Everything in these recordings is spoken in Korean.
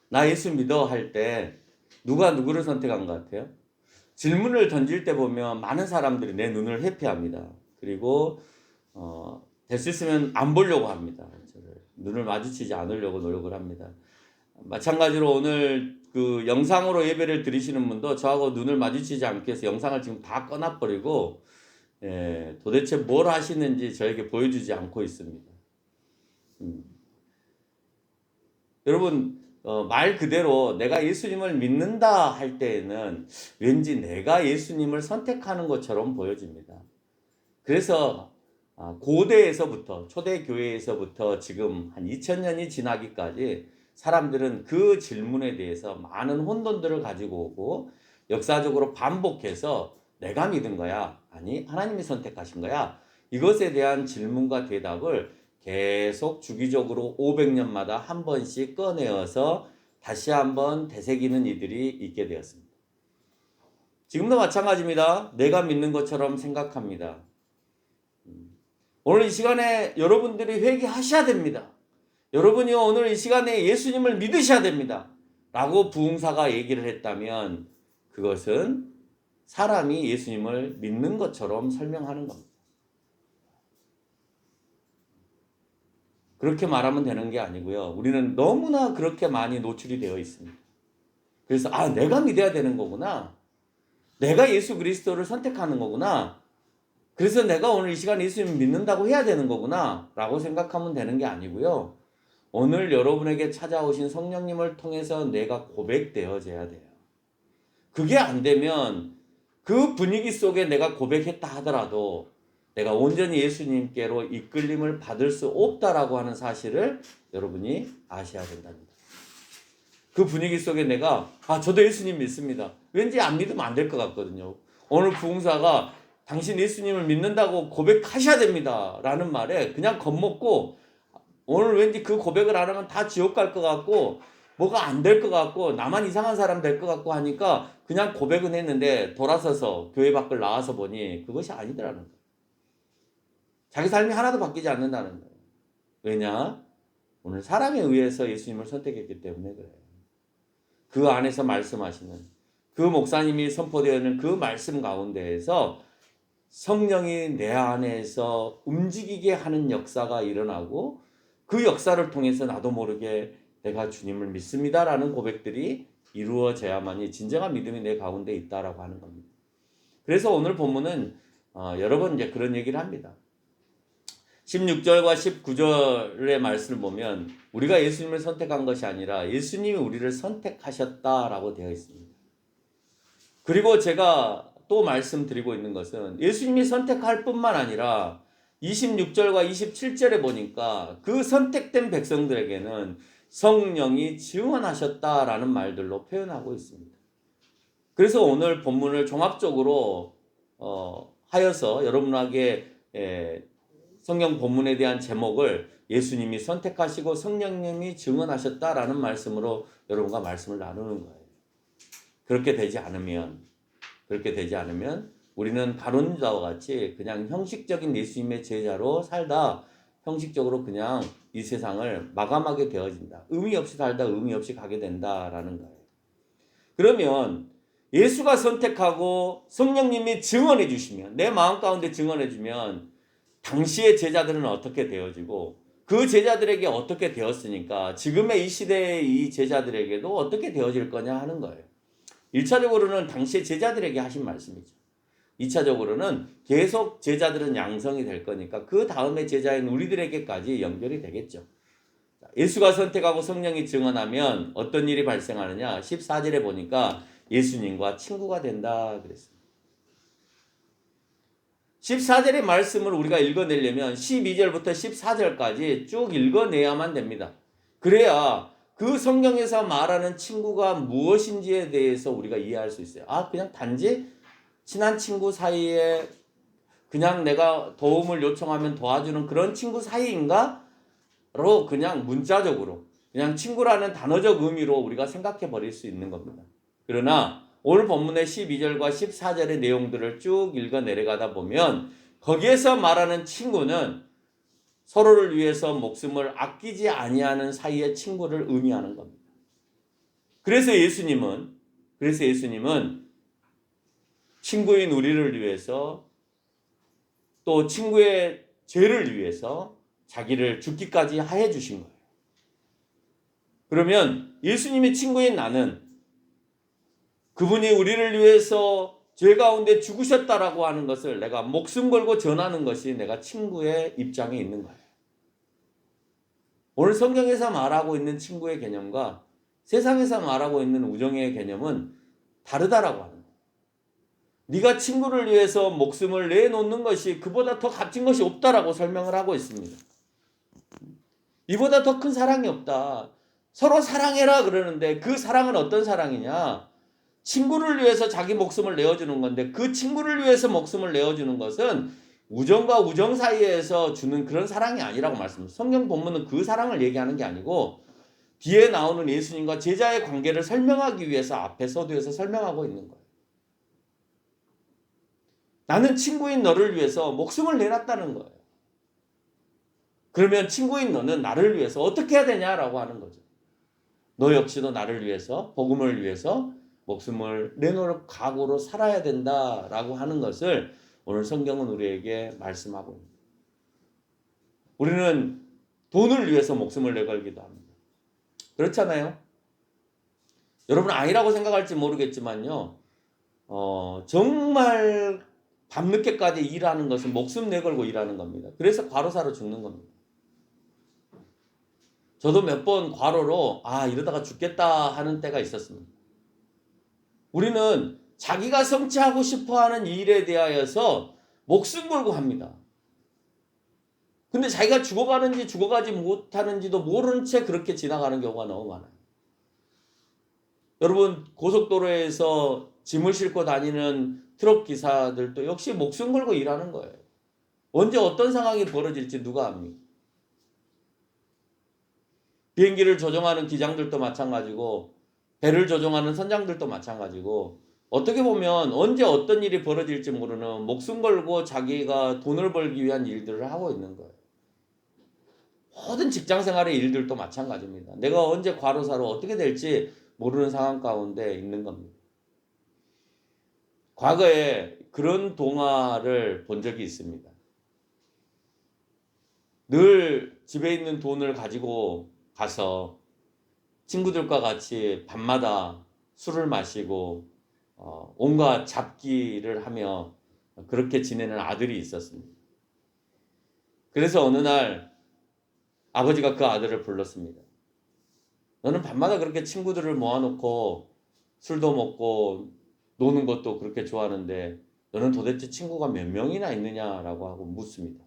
나 예수 믿어 할 때 누가 누구를 선택한 것 같아요? 질문을 던질 때 보면 많은 사람들이 내 눈을 회피합니다. 그리고 될 수 있으면 안 보려고 합니다. 저를 눈을 마주치지 않으려고 노력을 합니다. 마찬가지로 오늘 그 영상으로 예배를 드리시는 분도 저하고 눈을 마주치지 않기 위해서 영상을 지금 다 꺼놔버리고 도대체 뭘 하시는지 저에게 보여주지 않고 있습니다. 여러분 말 그대로 내가 예수님을 믿는다 할 때에는 왠지 내가 예수님을 선택하는 것처럼 보여집니다. 그래서 고대에서부터 초대교회에서부터 지금 한 2000년이 지나기까지 사람들은 그 질문에 대해서 많은 혼돈들을 가지고 오고 역사적으로 반복해서 내가 믿은 거야? 아니 하나님이 선택하신 거야? 이것에 대한 질문과 대답을 계속 주기적으로 500년마다 한 번씩 꺼내어서 다시 한번 되새기는 이들이 있게 되었습니다. 지금도 마찬가지입니다. 내가 믿는 것처럼 생각합니다. 오늘 이 시간에 여러분들이 회개하셔야 됩니다. 여러분이 오늘 이 시간에 예수님을 믿으셔야 됩니다. 라고 부흥사가 얘기를 했다면 그것은 사람이 예수님을 믿는 것처럼 설명하는 겁니다. 그렇게 말하면 되는 게 아니고요. 우리는 너무나 그렇게 많이 노출이 되어 있습니다. 그래서 내가 믿어야 되는 거구나. 내가 예수 그리스도를 선택하는 거구나. 그래서 내가 오늘 이 시간에 예수님을 믿는다고 해야 되는 거구나 라고 생각하면 되는 게 아니고요. 오늘 여러분에게 찾아오신 성령님을 통해서 내가 고백되어져야 돼요. 그게 안 되면 그 분위기 속에 내가 고백했다 하더라도 내가 온전히 예수님께로 이끌림을 받을 수 없다라고 하는 사실을 여러분이 아셔야 된답니다. 그 분위기 속에 내가 저도 예수님 믿습니다. 왠지 안 믿으면 안 될 것 같거든요. 오늘 부흥사가 당신 예수님을 믿는다고 고백하셔야 됩니다 라는 말에 그냥 겁먹고 오늘 왠지 그 고백을 안 하면 다 지옥 갈 것 같고 뭐가 안 될 것 같고 나만 이상한 사람 될 것 같고 하니까 그냥 고백은 했는데 돌아서서 교회 밖을 나와서 보니 그것이 아니더라는 거예요. 자기 삶이 하나도 바뀌지 않는다는 거예요. 왜냐? 오늘 사람에 의해서 예수님을 선택했기 때문에 그래요. 그 안에서 말씀하시는 그 목사님이 선포되는 그 말씀 가운데에서 성령이 내 안에서 움직이게 하는 역사가 일어나고 그 역사를 통해서 나도 모르게 내가 주님을 믿습니다라는 고백들이 이루어져야만이 진정한 믿음이 내 가운데 있다라고 하는 겁니다. 그래서 오늘 본문은 여러 번 이제 그런 얘기를 합니다. 16절과 19절의 말씀을 보면 우리가 예수님을 선택한 것이 아니라 예수님이 우리를 선택하셨다라고 되어 있습니다. 그리고 제가 또 말씀드리고 있는 것은 예수님이 선택할 뿐만 아니라 26절과 27절에 보니까 그 선택된 백성들에게는 성령이 증언하셨다라는 말들로 표현하고 있습니다. 그래서 오늘 본문을 종합적으로 하여서 여러분에게 성경 본문에 대한 제목을 예수님이 선택하시고 성령님이 증언하셨다라는 말씀으로 여러분과 말씀을 나누는 거예요. 그렇게 되지 않으면 우리는 가룟 유다와 같이 그냥 형식적인 예수님의 제자로 살다 형식적으로 그냥 이 세상을 마감하게 되어진다. 의미 없이 살다 의미 없이 가게 된다라는 거예요. 그러면 예수가 선택하고 성령님이 증언해 주시면 내 마음 가운데 증언해 주면 당시의 제자들은 어떻게 되어지고 그 제자들에게 어떻게 되었으니까 지금의 이 시대의 이 제자들에게도 어떻게 되어질 거냐 하는 거예요. 1차적으로는 당시의 제자들에게 하신 말씀이죠. 2차적으로는 계속 제자들은 양성이 될 거니까 그 다음에 제자인 우리들에게까지 연결이 되겠죠. 예수가 선택하고 성령이 증언하면 어떤 일이 발생하느냐? 14절에 보니까 예수님과 친구가 된다 그랬습니다. 14절의 말씀을 우리가 읽어내려면 12절부터 14절까지 쭉 읽어내야만 됩니다. 그래야 그 성경에서 말하는 친구가 무엇인지에 대해서 우리가 이해할 수 있어요. 그냥 단지 친한 친구 사이에 그냥 내가 도움을 요청하면 도와주는 그런 친구 사이인가? 로 그냥 문자적으로 그냥 친구라는 단어적 의미로 우리가 생각해 버릴 수 있는 겁니다. 그러나 오늘 본문의 12절과 14절의 내용들을 쭉 읽어 내려가다 보면 거기에서 말하는 친구는 서로를 위해서 목숨을 아끼지 아니하는 사이의 친구를 의미하는 겁니다. 그래서 예수님은 친구인 우리를 위해서 또 친구의 죄를 위해서 자기를 죽기까지 하해 주신 거예요. 그러면 예수님의 친구인 나는 그분이 우리를 위해서 죄 가운데 죽으셨다라고 하는 것을 내가 목숨 걸고 전하는 것이 내가 친구의 입장에 있는 거예요. 오늘 성경에서 말하고 있는 친구의 개념과 세상에서 말하고 있는 우정의 개념은 다르다라고 하는 거예요. 네가 친구를 위해서 목숨을 내놓는 것이 그보다 더 값진 것이 없다라고 설명을 하고 있습니다. 이보다 더 큰 사랑이 없다. 서로 사랑해라 그러는데 그 사랑은 어떤 사랑이냐? 친구를 위해서 자기 목숨을 내어주는 건데 그 친구를 위해서 목숨을 내어주는 것은 우정과 우정 사이에서 주는 그런 사랑이 아니라고 말씀합니다. 성경 본문은 그 사랑을 얘기하는 게 아니고 뒤에 나오는 예수님과 제자의 관계를 설명하기 위해서 앞에 서두에서 설명하고 있는 거예요. 나는 친구인 너를 위해서 목숨을 내놨다는 거예요. 그러면 친구인 너는 나를 위해서 어떻게 해야 되냐라고 하는 거죠. 너 역시도 나를 위해서, 복음을 위해서 목숨을 내놓을 각오로 살아야 된다라고 하는 것을 오늘 성경은 우리에게 말씀하고 있습니다. 우리는 돈을 위해서 목숨을 내걸기도 합니다. 그렇잖아요. 여러분 아니라고 생각할지 모르겠지만요. 정말 밤늦게까지 일하는 것은 목숨 내걸고 일하는 겁니다. 그래서 과로사로 죽는 겁니다. 저도 몇 번 과로로 이러다가 죽겠다 하는 때가 있었습니다. 우리는 자기가 성취하고 싶어하는 일에 대하여서 목숨 걸고 합니다. 근데 자기가 죽어가는지 죽어가지 못하는지도 모르는 채 그렇게 지나가는 경우가 너무 많아요. 여러분 고속도로에서 짐을 싣고 다니는 트럭 기사들도 역시 목숨 걸고 일하는 거예요. 언제 어떤 상황이 벌어질지 누가 압니까? 비행기를 조종하는 기장들도 마찬가지고 배를 조종하는 선장들도 마찬가지고 어떻게 보면 언제 어떤 일이 벌어질지 모르는 목숨 걸고 자기가 돈을 벌기 위한 일들을 하고 있는 거예요. 모든 직장생활의 일들도 마찬가지입니다. 내가 언제 과로사로 어떻게 될지 모르는 상황 가운데 있는 겁니다. 과거에 그런 동화를 본 적이 있습니다. 늘 집에 있는 돈을 가지고 가서 친구들과 같이 밤마다 술을 마시고 온갖 잡기를 하며 그렇게 지내는 아들이 있었습니다. 그래서 어느 날 아버지가 그 아들을 불렀습니다. 너는 밤마다 그렇게 친구들을 모아놓고 술도 먹고 노는 것도 그렇게 좋아하는데 너는 도대체 친구가 몇 명이나 있느냐라고 하고 묻습니다.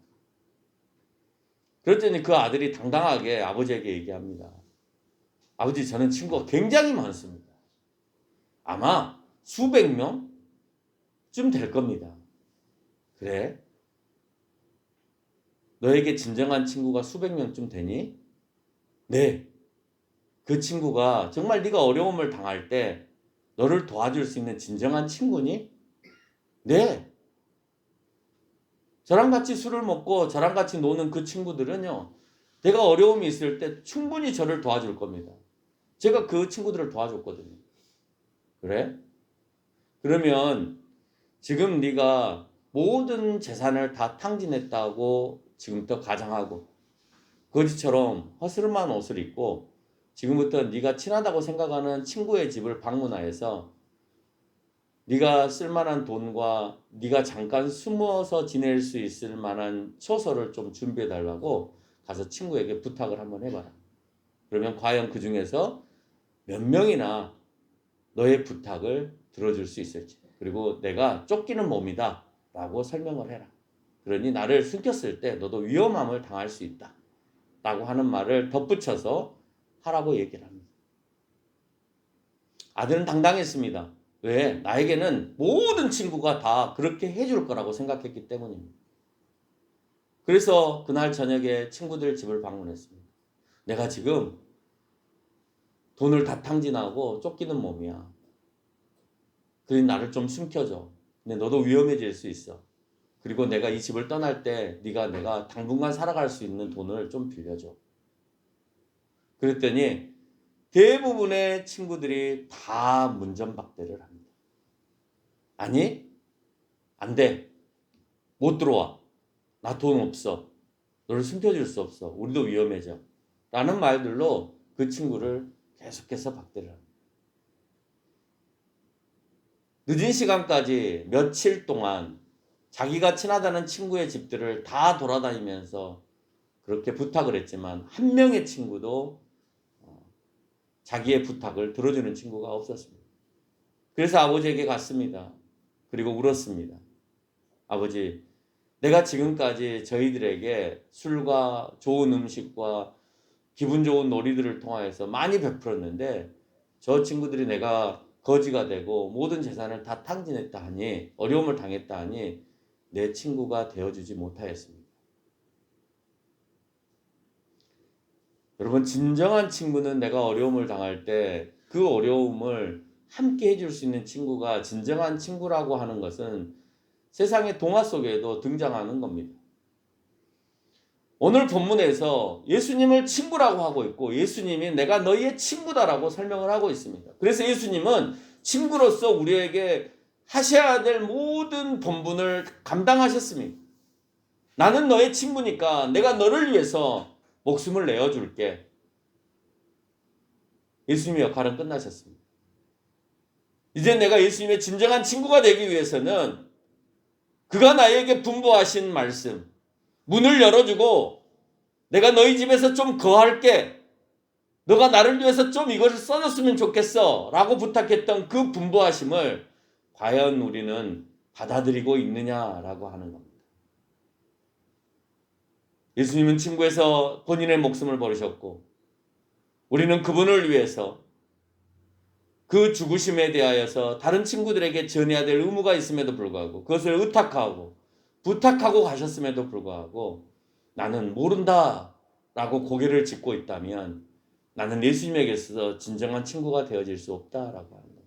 그랬더니 그 아들이 당당하게 아버지에게 얘기합니다. 아버지, 저는 친구가 굉장히 많습니다. 아마 수백 명쯤 될 겁니다. 그래? 너에게 진정한 친구가 수백 명쯤 되니? 네. 그 친구가 정말 네가 어려움을 당할 때 너를 도와줄 수 있는 진정한 친구니? 네. 저랑 같이 술을 먹고 저랑 같이 노는 그 친구들은요. 내가 어려움이 있을 때 충분히 저를 도와줄 겁니다. 제가 그 친구들을 도와줬거든요. 그래? 그러면 지금 네가 모든 재산을 다 탕진했다고 지금부터 가정하고 거지처럼 허스름한 옷을 입고 지금부터 네가 친하다고 생각하는 친구의 집을 방문하여서 네가 쓸만한 돈과 네가 잠깐 숨어서 지낼 수 있을 만한 처소를 좀 준비해 달라고 가서 친구에게 부탁을 한번 해봐라. 그러면 과연 그 중에서 몇 명이나 너의 부탁을 들어줄 수 있을지. 그리고 내가 쫓기는 몸이다 라고 설명을 해라. 그러니 나를 숨겼을 때 너도 위험함을 당할 수 있다 라고 하는 말을 덧붙여서 하라고 얘기를 합니다. 아들은 당당했습니다. 왜? 나에게는 모든 친구가 다 그렇게 해줄 거라고 생각했기 때문입니다. 그래서 그날 저녁에 친구들 집을 방문했습니다. 내가 지금 돈을 다 탕진하고 쫓기는 몸이야. 그러니 나를 좀 숨겨줘. 근데 너도 위험해질 수 있어. 그리고 내가 이 집을 떠날 때 내가 당분간 살아갈 수 있는 돈을 좀 빌려줘. 그랬더니 대부분의 친구들이 다 문전박대를 합니다. 아니, 안 돼. 못 들어와. 나 돈 없어. 너를 숨겨줄 수 없어. 우리도 위험해져. 라는 말들로 그 친구를 계속해서 박대를 합니다. 늦은 시간까지 며칠 동안 자기가 친하다는 친구의 집들을 다 돌아다니면서 그렇게 부탁을 했지만 한 명의 친구도 자기의 부탁을 들어주는 친구가 없었습니다. 그래서 아버지에게 갔습니다. 그리고 울었습니다. 아버지, 내가 지금까지 저희들에게 술과 좋은 음식과 기분 좋은 놀이들을 통하여서 많이 베풀었는데 저 친구들이 내가 거지가 되고 모든 재산을 다 탕진했다 하니, 어려움을 당했다 하니 내 친구가 되어주지 못하였습니다. 여러분, 진정한 친구는 내가 어려움을 당할 때 그 어려움을 함께 해줄 수 있는 친구가 진정한 친구라고 하는 것은 세상의 동화 속에도 등장하는 겁니다. 오늘 본문에서 예수님을 친구라고 하고 있고 예수님이 내가 너희의 친구다라고 설명을 하고 있습니다. 그래서 예수님은 친구로서 우리에게 하셔야 될 모든 본분을 감당하셨습니다. 나는 너의 친구니까 내가 너를 위해서 목숨을 내어줄게. 예수님의 역할은 끝나셨습니다. 이제 내가 예수님의 진정한 친구가 되기 위해서는 그가 나에게 분부하신 말씀, 문을 열어주고 내가 너희 집에서 좀 거할게. 너가 나를 위해서 좀 이것을 써줬으면 좋겠어 라고 부탁했던 그 분부하심을 과연 우리는 받아들이고 있느냐라고 하는 겁니다. 예수님은 친구에서 본인의 목숨을 버리셨고 우리는 그분을 위해서 그 죽으심에 대하여서 다른 친구들에게 전해야 될 의무가 있음에도 불구하고 그것을 의탁하고 부탁하고 가셨음에도 불구하고 나는 모른다 라고 고개를 짚고 있다면 나는 예수님에게서 진정한 친구가 되어질 수 없다라고 하는 겁니다.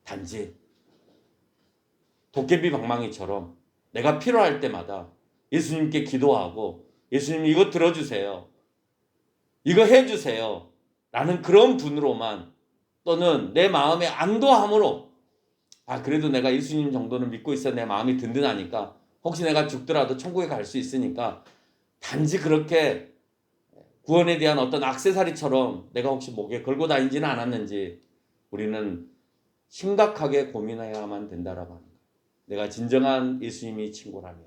단지 도깨비 방망이처럼 내가 필요할 때마다 예수님께 기도하고 예수님 이거 들어주세요. 이거 해주세요. 라는 그런 분으로만 또는 내 마음의 안도함으로 그래도 내가 예수님 정도는 믿고 있어 내 마음이 든든하니까 혹시 내가 죽더라도 천국에 갈 수 있으니까 단지 그렇게 구원에 대한 어떤 액세서리처럼 내가 혹시 목에 걸고 다니지는 않았는지 우리는 심각하게 고민해야만 된다라고 합니다. 내가 진정한 예수님이 친구라면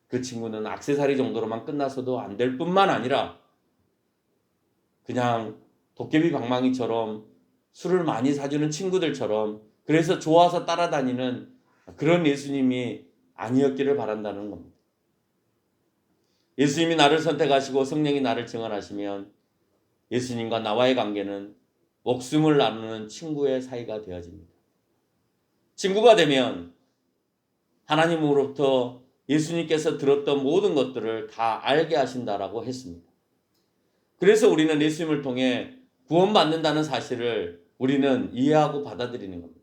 그 친구는 액세서리 정도로만 끝나서도 안 될 뿐만 아니라 그냥 도깨비 방망이처럼 술을 많이 사주는 친구들처럼 그래서 좋아서 따라다니는 그런 예수님이 아니었기를 바란다는 겁니다. 예수님이 나를 선택하시고 성령이 나를 증언하시면 예수님과 나와의 관계는 목숨을 나누는 친구의 사이가 되어집니다. 친구가 되면 하나님으로부터 예수님께서 들었던 모든 것들을 다 알게 하신다라고 했습니다. 그래서 우리는 예수님을 통해 구원받는다는 사실을 우리는 이해하고 받아들이는 겁니다.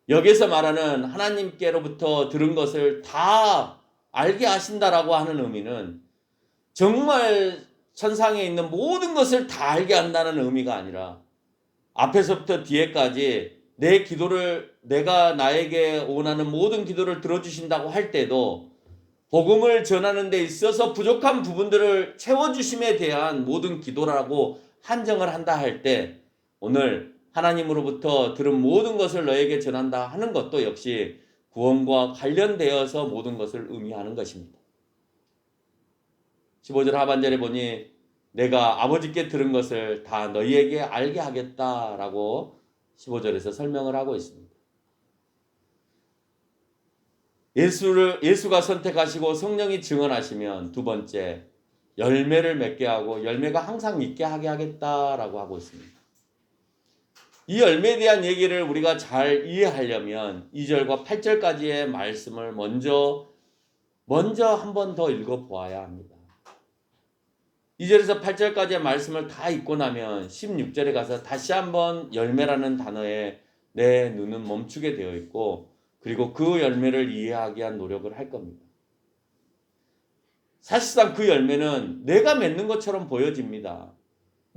여기서 말하는 하나님께로부터 들은 것을 다 알게 하신다라고 하는 의미는 정말 천상에 있는 모든 것을 다 알게 한다는 의미가 아니라 앞에서부터 뒤에까지 내 기도를 내가 나에게 원하는 모든 기도를 들어주신다고 할 때도 복음을 전하는 데 있어서 부족한 부분들을 채워주심에 대한 모든 기도라고 한정을 한다 할 때 오늘 하나님으로부터 들은 모든 것을 너에게 전한다 하는 것도 역시 구원과 관련되어서 모든 것을 의미하는 것입니다. 15절 하반절에 보니 내가 아버지께 들은 것을 다 너희에게 알게 하겠다라고 15절에서 설명을 하고 있습니다. 예수가 선택하시고 성령이 증언하시면 두 번째 열매를 맺게 하고 열매가 항상 있게 하게 하겠다라고 하고 있습니다. 이 열매에 대한 얘기를 우리가 잘 이해하려면 2절과 8절까지의 말씀을 먼저 한 번 더 읽어보아야 합니다. 2절에서 8절까지의 말씀을 다 읽고 나면 16절에 가서 다시 한번 열매라는 단어에 내 눈은 멈추게 되어 있고 그리고 그 열매를 이해하기 위한 노력을 할 겁니다. 사실상 그 열매는 내가 맺는 것처럼 보여집니다.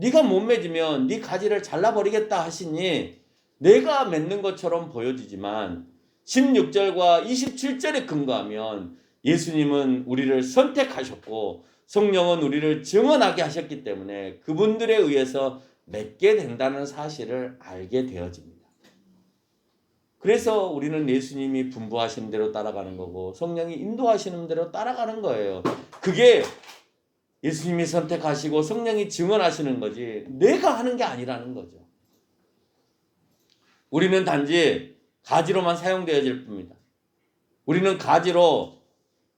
네가 못 맺으면 네 가지를 잘라버리겠다 하시니 내가 맺는 것처럼 보여지지만 16절과 27절에 근거하면 예수님은 우리를 선택하셨고 성령은 우리를 증언하게 하셨기 때문에 그분들에 의해서 맺게 된다는 사실을 알게 되어집니다. 그래서 우리는 예수님이 분부하시는 대로 따라가는 거고 성령이 인도하시는 대로 따라가는 거예요. 그게 예수님이 선택하시고 성령이 증언하시는 거지 내가 하는 게 아니라는 거죠. 우리는 단지 가지로만 사용되어질 뿐입니다. 우리는 가지로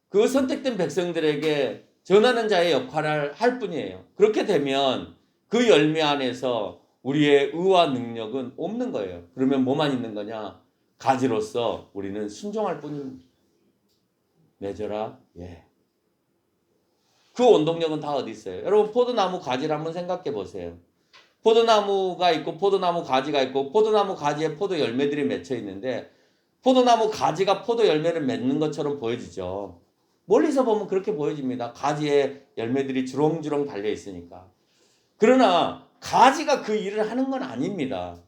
그 선택된 백성들에게 전하는 자의 역할을 할 뿐이에요. 그렇게 되면 그 열매 안에서 우리의 의와 능력은 없는 거예요. 그러면 뭐만 있는 거냐? 가지로서 우리는 순종할 뿐입니다. 맺어라. 예. 그 원동력은 다 어디 있어요? 여러분 포도나무 가지를 한번 생각해 보세요. 포도나무가 있고 포도나무 가지가 있고 포도나무 가지에 포도 열매들이 맺혀 있는데 포도나무 가지가 포도 열매를 맺는 것처럼 보여지죠. 멀리서 보면 그렇게 보여집니다. 가지에 열매들이 주렁주렁 달려 있으니까. 그러나 가지가 그 일을 하는 건 아닙니다.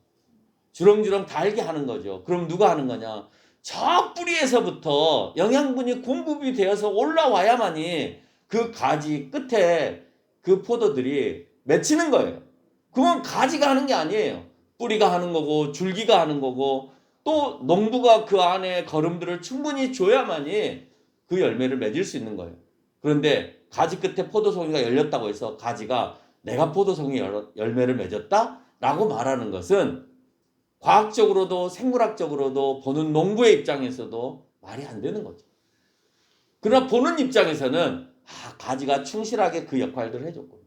주렁주렁 달게 하는 거죠. 그럼 누가 하는 거냐? 저 뿌리에서부터 영양분이 공급이 되어서 올라와야만이 그 가지 끝에 그 포도들이 맺히는 거예요. 그건 가지가 하는 게 아니에요. 뿌리가 하는 거고 줄기가 하는 거고 또 농부가 그 안에 거름들을 충분히 줘야만이 그 열매를 맺을 수 있는 거예요. 그런데 가지 끝에 포도송이가 열렸다고 해서 가지가 내가 포도송이 열매를 맺었다? 라고 말하는 것은 과학적으로도 생물학적으로도 보는 농부의 입장에서도 말이 안 되는 거죠. 그러나 보는 입장에서는 가지가 충실하게 그 역할들을 해줬고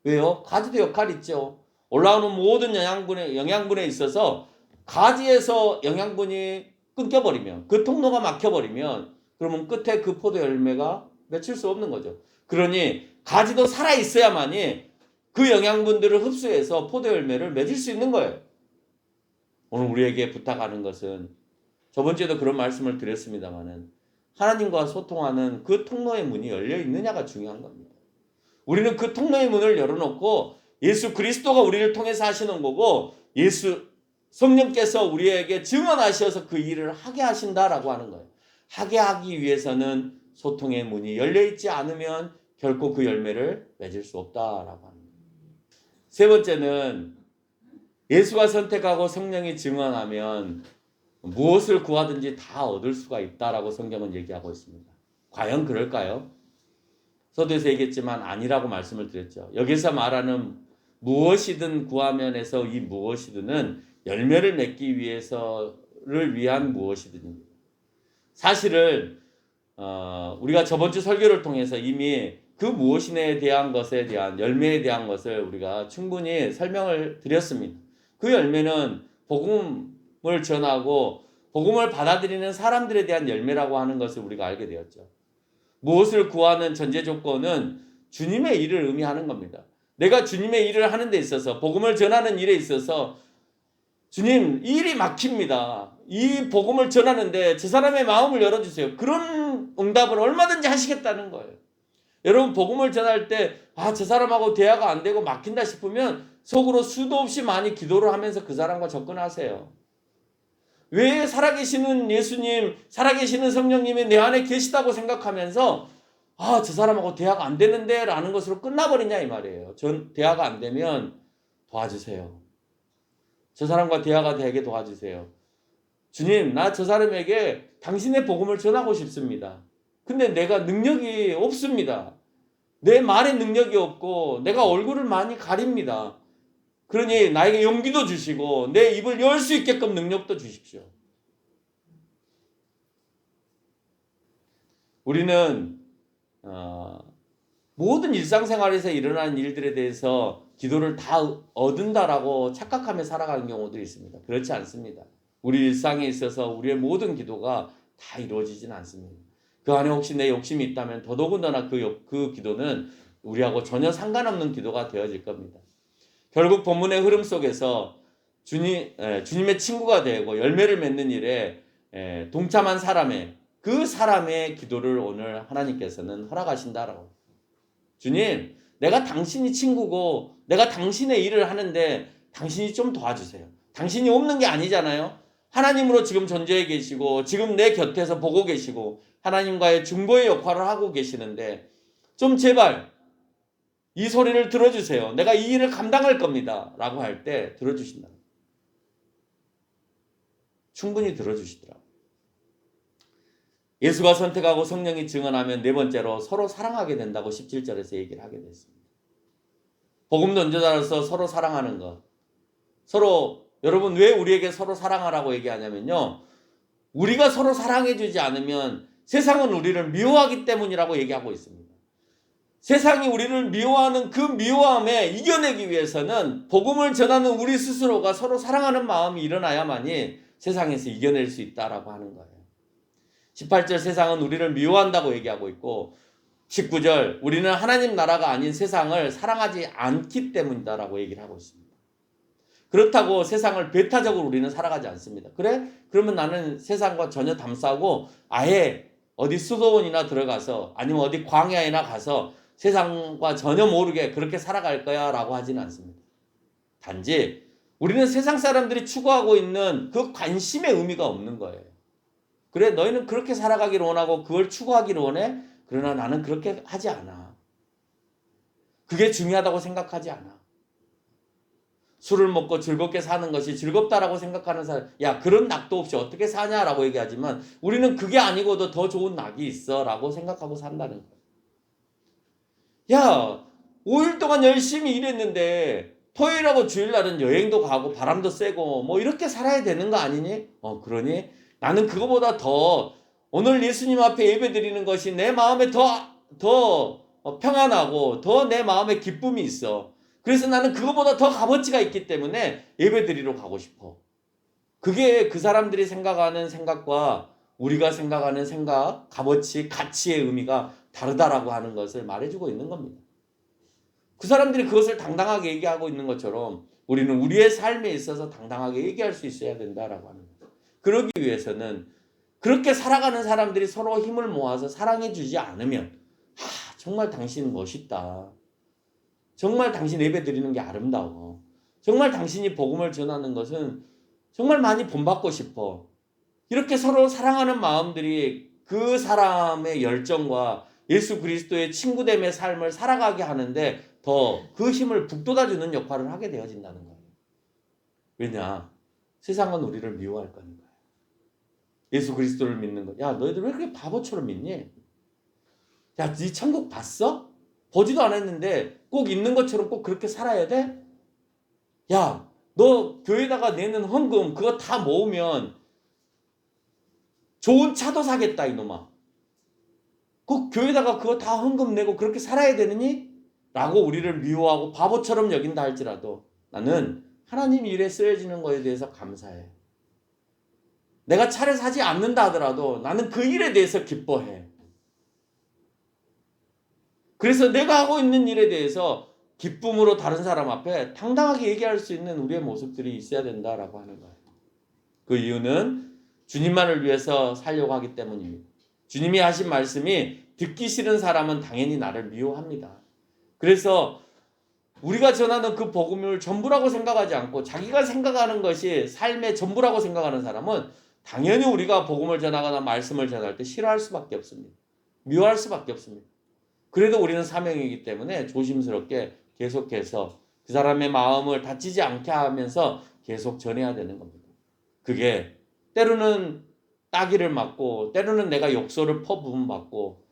왜요? 가지도 역할이 있죠. 올라오는 모든 영양분에 있어서 가지에서 영양분이 끊겨버리면 그 통로가 막혀버리면 그러면 끝에 그 포도 열매가 맺힐 수 없는 거죠. 그러니 가지도 살아있어야만이 그 영양분들을 흡수해서 포도 열매를 맺을 수 있는 거예요. 오늘 우리에게 부탁하는 것은 저번 주에도 그런 말씀을 드렸습니다마는 하나님과 소통하는 그 통로의 문이 열려 있느냐가 중요한 겁니다. 우리는 그 통로의 문을 열어놓고 예수 그리스도가 우리를 통해서 하시는 거고 성령께서 우리에게 증언하셔서 그 일을 하게 하신다라고 하는 거예요. 하게 하기 위해서는 소통의 문이 열려있지 않으면 결코 그 열매를 맺을 수 없다라고 합니다. 세 번째는 예수가 선택하고 성령이 증언하면 무엇을 구하든지 다 얻을 수가 있다라고 성경은 얘기하고 있습니다. 과연 그럴까요? 서두에서 얘기했지만 아니라고 말씀을 드렸죠. 여기서 말하는 무엇이든 구하면에서 이 무엇이든은 열매를 맺기 위해서를 위한 무엇이든입니다. 사실은 우리가 저번 주 설교를 통해서 이미 그 무엇이에 대한 것에 대한 열매에 대한 것을 우리가 충분히 설명을 드렸습니다. 그 열매는 복음을 전하고 복음을 받아들이는 사람들에 대한 열매라고 하는 것을 우리가 알게 되었죠. 무엇을 구하는 전제 조건은 주님의 일을 의미하는 겁니다. 내가 주님의 일을 하는 데 있어서 복음을 전하는 일에 있어서 주님 이 일이 막힙니다. 이 복음을 전하는데 저 사람의 마음을 열어주세요. 그런 응답을 얼마든지 하시겠다는 거예요. 여러분 복음을 전할 때 저 사람하고 대화가 안 되고 막힌다 싶으면 속으로 수도 없이 많이 기도를 하면서 그 사람과 접근하세요. 왜 살아계시는 예수님, 살아계시는 성령님이 내 안에 계시다고 생각하면서 저 사람하고 대화가 안 되는데 라는 것으로 끝나버리냐 이 말이에요. 대화가 안 되면 도와주세요. 저 사람과 대화가 되게 도와주세요. 주님, 나 저 사람에게 당신의 복음을 전하고 싶습니다. 근데 내가 능력이 없습니다. 내 말에 능력이 없고 내가 얼굴을 많이 가립니다. 그러니 나에게 용기도 주시고 내 입을 열 수 있게끔 능력도 주십시오. 우리는 모든 일상생활에서 일어나는 일들에 대해서 기도를 다 얻은다라고 착각하며 살아가는 경우도 있습니다. 그렇지 않습니다. 우리 일상에 있어서 우리의 모든 기도가 다 이루어지지는 않습니다. 그 안에 혹시 내 욕심이 있다면 더더군다나 그 기도는 우리하고 전혀 상관없는 기도가 되어질 겁니다. 결국 본문의 흐름 속에서 주님의 친구가 되고 열매를 맺는 일에 동참한 그 사람의 기도를 오늘 하나님께서는 허락하신다라고. 주님, 내가 당신이 친구고 내가 당신의 일을 하는데 당신이 좀 도와주세요. 당신이 없는 게 아니잖아요. 하나님으로 지금 존재해 계시고 지금 내 곁에서 보고 계시고 하나님과의 중보의 역할을 하고 계시는데 좀 제발 이 소리를 들어주세요. 내가 이 일을 감당할 겁니다. 라고 할 때 들어주신다. 충분히 들어주시더라고요. 예수가 선택하고 성령이 증언하면 네 번째로 서로 사랑하게 된다고 17절에서 얘기를 하게 됐습니다. 복음 전도자로서 서로 사랑하는 것. 서로 여러분 왜 우리에게 서로 사랑하라고 얘기하냐면요. 우리가 서로 사랑해주지 않으면 세상은 우리를 미워하기 때문이라고 얘기하고 있습니다. 세상이 우리를 미워하는 그 미워함에 이겨내기 위해서는 복음을 전하는 우리 스스로가 서로 사랑하는 마음이 일어나야만이 세상에서 이겨낼 수 있다라고 하는 거예요. 18절 세상은 우리를 미워한다고 얘기하고 있고 19절 우리는 하나님 나라가 아닌 세상을 사랑하지 않기 때문이다라고 얘기를 하고 있습니다. 그렇다고 세상을 배타적으로 우리는 살아가지 않습니다. 그래? 그러면 나는 세상과 전혀 담싸고 아예 어디 수도원이나 들어가서 아니면 어디 광야에나 가서 세상과 전혀 모르게 그렇게 살아갈 거야 라고 하지는 않습니다. 단지 우리는 세상 사람들이 추구하고 있는 그 관심의 의미가 없는 거예요. 그래 너희는 그렇게 살아가기를 원하고 그걸 추구하기를 원해? 그러나 나는 그렇게 하지 않아. 그게 중요하다고 생각하지 않아. 술을 먹고 즐겁게 사는 것이 즐겁다라고 생각하는 사람, 야 그런 낙도 없이 어떻게 사냐라고 얘기하지만 우리는 그게 아니고도 더 좋은 낙이 있어 라고 생각하고 산다는 거예요. 야 5일 동안 열심히 일했는데 토요일하고 주일날은 여행도 가고 바람도 쐬고 뭐 이렇게 살아야 되는 거 아니니? 그러니? 나는 그거보다 더 오늘 예수님 앞에 예배 드리는 것이 내 마음에 더 평안하고 더 내 마음에 기쁨이 있어. 그래서 나는 그거보다 더 값어치가 있기 때문에 예배 드리러 가고 싶어. 그게 그 사람들이 생각하는 생각과 우리가 생각하는 생각, 값어치, 가치의 의미가 다르다라고 하는 것을 말해주고 있는 겁니다. 그 사람들이 그것을 당당하게 얘기하고 있는 것처럼 우리는 우리의 삶에 있어서 당당하게 얘기할 수 있어야 된다라고 하는 거예요. 그러기 위해서는 그렇게 살아가는 사람들이 서로 힘을 모아서 사랑해 주지 않으면 정말 당신 멋있다. 정말 당신 예배 드리는 게 아름다워. 정말 당신이 복음을 전하는 것은 정말 많이 본받고 싶어. 이렇게 서로 사랑하는 마음들이 그 사람의 열정과 예수 그리스도의 친구됨의 삶을 살아가게 하는데 더 그 힘을 북돋아주는 역할을 하게 되어진다는 거예요. 왜냐? 세상은 우리를 미워할 거니까요. 예수 그리스도를 믿는 거. 야, 너희들 왜 그렇게 바보처럼 믿니? 야, 네 천국 봤어? 보지도 않았는데 꼭 있는 것처럼 꼭 그렇게 살아야 돼? 야, 너 교회에다가 내는 헌금 그거 다 모으면 좋은 차도 사겠다 이놈아. 꼭 교회에다가 그거 다 헌금 내고 그렇게 살아야 되느니? 라고 우리를 미워하고 바보처럼 여긴다 할지라도 나는 하나님 일에 쓰여지는 거에 대해서 감사해. 내가 차를 사지 않는다 하더라도 나는 그 일에 대해서 기뻐해. 그래서 내가 하고 있는 일에 대해서 기쁨으로 다른 사람 앞에 당당하게 얘기할 수 있는 우리의 모습들이 있어야 된다라고 하는 거예요. 그 이유는 주님만을 위해서 살려고 하기 때문입니다. 주님이 하신 말씀이 듣기 싫은 사람은 당연히 나를 미워합니다. 그래서 우리가 전하는 그 복음을 전부라고 생각하지 않고 자기가 생각하는 것이 삶의 전부라고 생각하는 사람은 당연히 우리가 복음을 전하거나 말씀을 전할 때 싫어할 수밖에 없습니다. 미워할 수밖에 없습니다. 그래도 우리는 사명이기 때문에 조심스럽게 계속해서 그 사람의 마음을 다치지 않게 하면서 계속 전해야 되는 겁니다. 그게 때로는 따기를 맞고 때로는 내가 욕설을 퍼부음 받고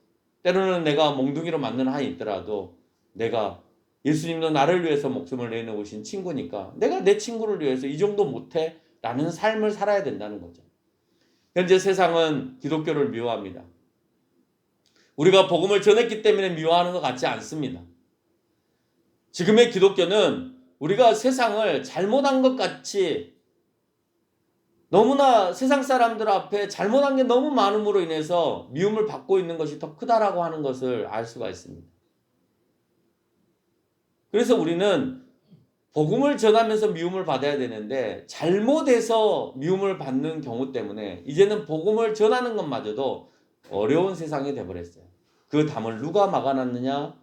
때로는 내가 몽둥이로 맞는 한이 있더라도 내가 예수님도 나를 위해서 목숨을 내놓으신 친구니까 내가 내 친구를 위해서 이 정도 못해? 라는 삶을 살아야 된다는 거죠. 현재 세상은 기독교를 미워합니다. 우리가 복음을 전했기 때문에 미워하는 것 같지 않습니다. 지금의 기독교는 우리가 세상을 잘못한 것 같이 너무나 세상 사람들 앞에 잘못한 게 너무 많음으로 인해서 미움을 받고 있는 것이 더 크다라고 하는 것을 알 수가 있습니다. 그래서 우리는 복음을 전하면서 미움을 받아야 되는데 잘못해서 미움을 받는 경우 때문에 이제는 복음을 전하는 것마저도 어려운 세상이 되어버렸어요. 그 담을 누가 막아놨느냐?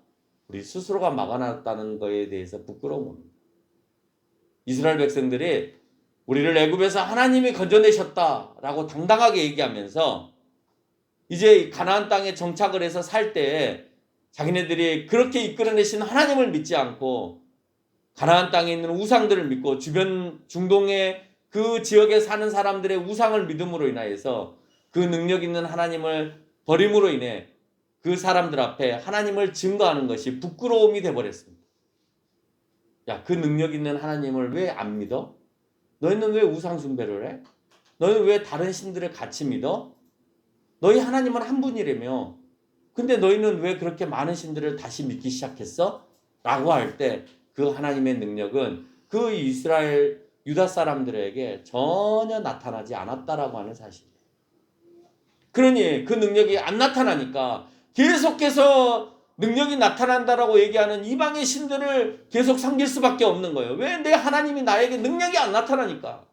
우리 스스로가 막아놨다는 거에 대해서 부끄러운 겁니다. 이스라엘 백성들이 우리를 애굽에서 하나님이 건져내셨다라고 당당하게 얘기하면서 이제 가나안 땅에 정착을 해서 살 때 자기네들이 그렇게 이끌어내신 하나님을 믿지 않고 가나안 땅에 있는 우상들을 믿고 주변 중동의 그 지역에 사는 사람들의 우상을 믿음으로 인하여서 그 능력 있는 하나님을 버림으로 인해 그 사람들 앞에 하나님을 증거하는 것이 부끄러움이 되어버렸습니다. 야, 그 능력 있는 하나님을 왜 안 믿어? 너희는 왜 우상 숭배를 해? 너희는 왜 다른 신들을 같이 믿어? 너희 하나님은 한 분이라며. 근데 너희는 왜 그렇게 많은 신들을 다시 믿기 시작했어? 라고 할 때 그 하나님의 능력은 그 이스라엘 유다 사람들에게 전혀 나타나지 않았다라고 하는 사실이에요. 그러니 그 능력이 안 나타나니까 계속해서 능력이 나타난다라고 얘기하는 이방의 신들을 계속 섬길 수밖에 없는 거예요. 왜? 내 하나님이 나에게 능력이 안 나타나니까.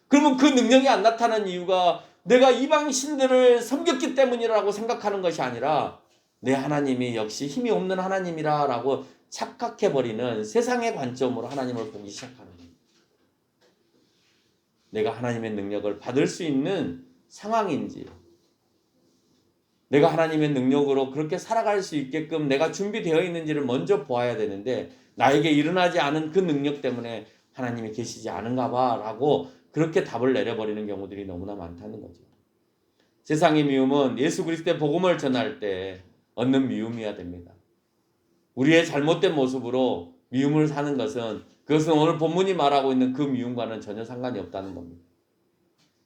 그러면 그 능력이 안 나타난 이유가 내가 이방 신들을 섬겼기 때문이라고 생각하는 것이 아니라 내 하나님이 역시 힘이 없는 하나님이라고 착각해버리는 세상의 관점으로 하나님을 보기 시작하는 거예요. 내가 하나님의 능력을 받을 수 있는 상황인지, 내가 하나님의 능력으로 그렇게 살아갈 수 있게끔 내가 준비되어 있는지를 먼저 보아야 되는데 나에게 일어나지 않은 그 능력 때문에 하나님이 계시지 않은가 봐 라고 그렇게 답을 내려버리는 경우들이 너무나 많다는 거죠. 세상의 미움은 예수 그리스도의 복음을 전할 때 얻는 미움이어야 됩니다. 우리의 잘못된 모습으로 미움을 사는 것은 그것은 오늘 본문이 말하고 있는 그 미움과는 전혀 상관이 없다는 겁니다.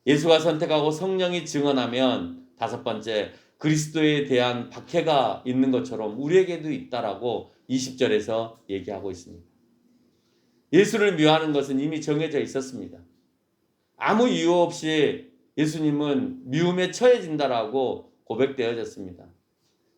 예수가 선택하고 성령이 증언하면 다섯 번째, 그리스도에 대한 박해가 있는 것처럼 우리에게도 있다라고 20절에서 얘기하고 있습니다. 예수를 미워하는 것은 이미 정해져 있었습니다. 아무 이유 없이 예수님은 미움에 처해진다라고 고백되어졌습니다.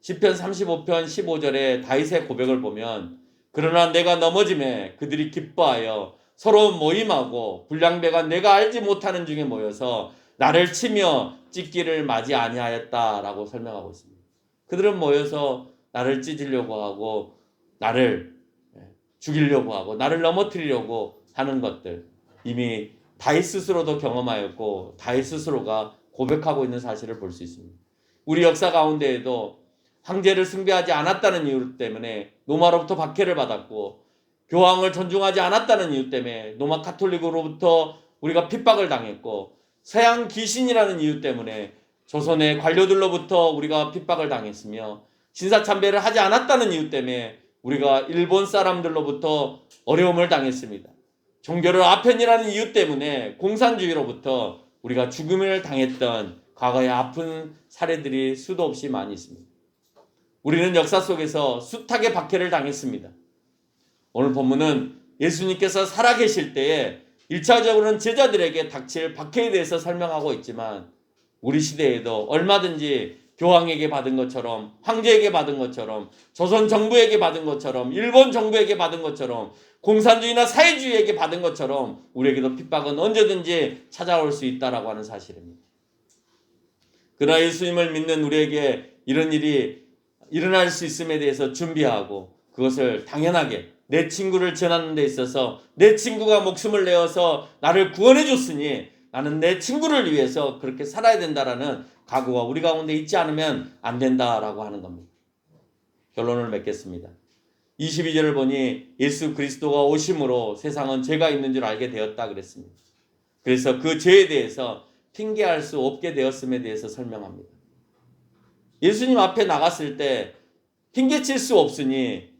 시편 35편 15절에 다윗의 고백을 보면 그러나 내가 넘어짐에 그들이 기뻐하여 서로 모임하고 불량배가 내가 알지 못하는 중에 모여서 나를 치며 찢기를 맞이 아니하였다라고 설명하고 있습니다. 그들은 모여서 나를 찢으려고 하고 나를 죽이려고 하고 나를 넘어뜨리려고 하는 것들 이미 다윗 스스로도 경험하였고 다윗 스스로가 고백하고 있는 사실을 볼 수 있습니다. 우리 역사 가운데에도 황제를 숭배하지 않았다는 이유 때문에 로마로부터 박해를 받았고 교황을 존중하지 않았다는 이유 때문에 로마 카톨릭으로부터 우리가 핍박을 당했고 서양 귀신이라는 이유 때문에 조선의 관료들로부터 우리가 핍박을 당했으며 신사참배를 하지 않았다는 이유 때문에 우리가 일본 사람들로부터 어려움을 당했습니다. 종교를 아편이라는 이유 때문에 공산주의로부터 우리가 죽음을 당했던 과거의 아픈 사례들이 수도 없이 많이 있습니다. 우리는 역사 속에서 숱하게 박해를 당했습니다. 오늘 본문은 예수님께서 살아계실 때에 1차적으로는 제자들에게 닥칠 박해에 대해서 설명하고 있지만 우리 시대에도 얼마든지 교황에게 받은 것처럼 황제에게 받은 것처럼 조선 정부에게 받은 것처럼 일본 정부에게 받은 것처럼 공산주의나 사회주의에게 받은 것처럼 우리에게도 핍박은 언제든지 찾아올 수 있다라고 하는 사실입니다. 그러나 예수님을 믿는 우리에게 이런 일이 일어날 수 있음에 대해서 준비하고 그것을 당연하게 내 친구를 전하는 데 있어서 내 친구가 목숨을 내어서 나를 구원해 줬으니 나는 내 친구를 위해서 그렇게 살아야 된다라는 각오가 우리 가운데 있지 않으면 안 된다라고 하는 겁니다. 결론을 맺겠습니다. 22절을 보니 예수 그리스도가 오심으로 세상은 죄가 있는 줄 알게 되었다 그랬습니다. 그래서 그 죄에 대해서 핑계할 수 없게 되었음에 대해서 설명합니다. 예수님 앞에 나갔을 때 핑계칠 수 없으니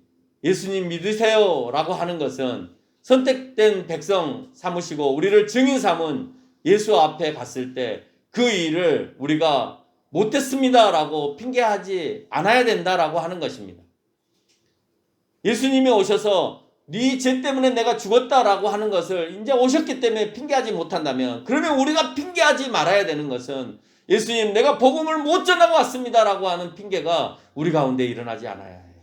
예수님 믿으세요 라고 하는 것은 선택된 백성 삼으시고 우리를 증인 삼은 예수 앞에 갔을 때 그 일을 우리가 못했습니다 라고 핑계하지 않아야 된다라고 하는 것입니다. 예수님이 오셔서 네 죄 때문에 내가 죽었다라고 하는 것을 이제 오셨기 때문에 핑계하지 못한다면 그러면 우리가 핑계하지 말아야 되는 것은 예수님 내가 복음을 못 전하고 왔습니다라고 하는 핑계가 우리 가운데 일어나지 않아야 해요.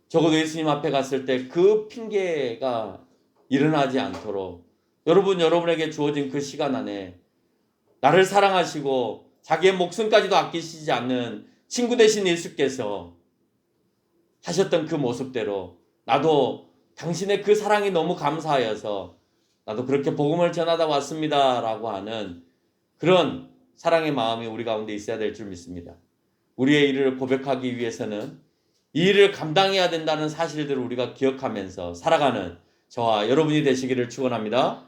적어도 예수님 앞에 갔을 때 그 핑계가 일어나지 않도록 여러분에게 주어진 그 시간 안에 나를 사랑하시고 자기의 목숨까지도 아끼시지 않는 친구 되신 예수께서 하셨던 그 모습대로 나도 당신의 그 사랑이 너무 감사하여서 나도 그렇게 복음을 전하다 왔습니다 라고 하는 그런 사랑의 마음이 우리 가운데 있어야 될 줄 믿습니다. 우리의 일을 고백하기 위해서는 이 일을 감당해야 된다는 사실들을 우리가 기억하면서 살아가는 저와 여러분이 되시기를 축원합니다.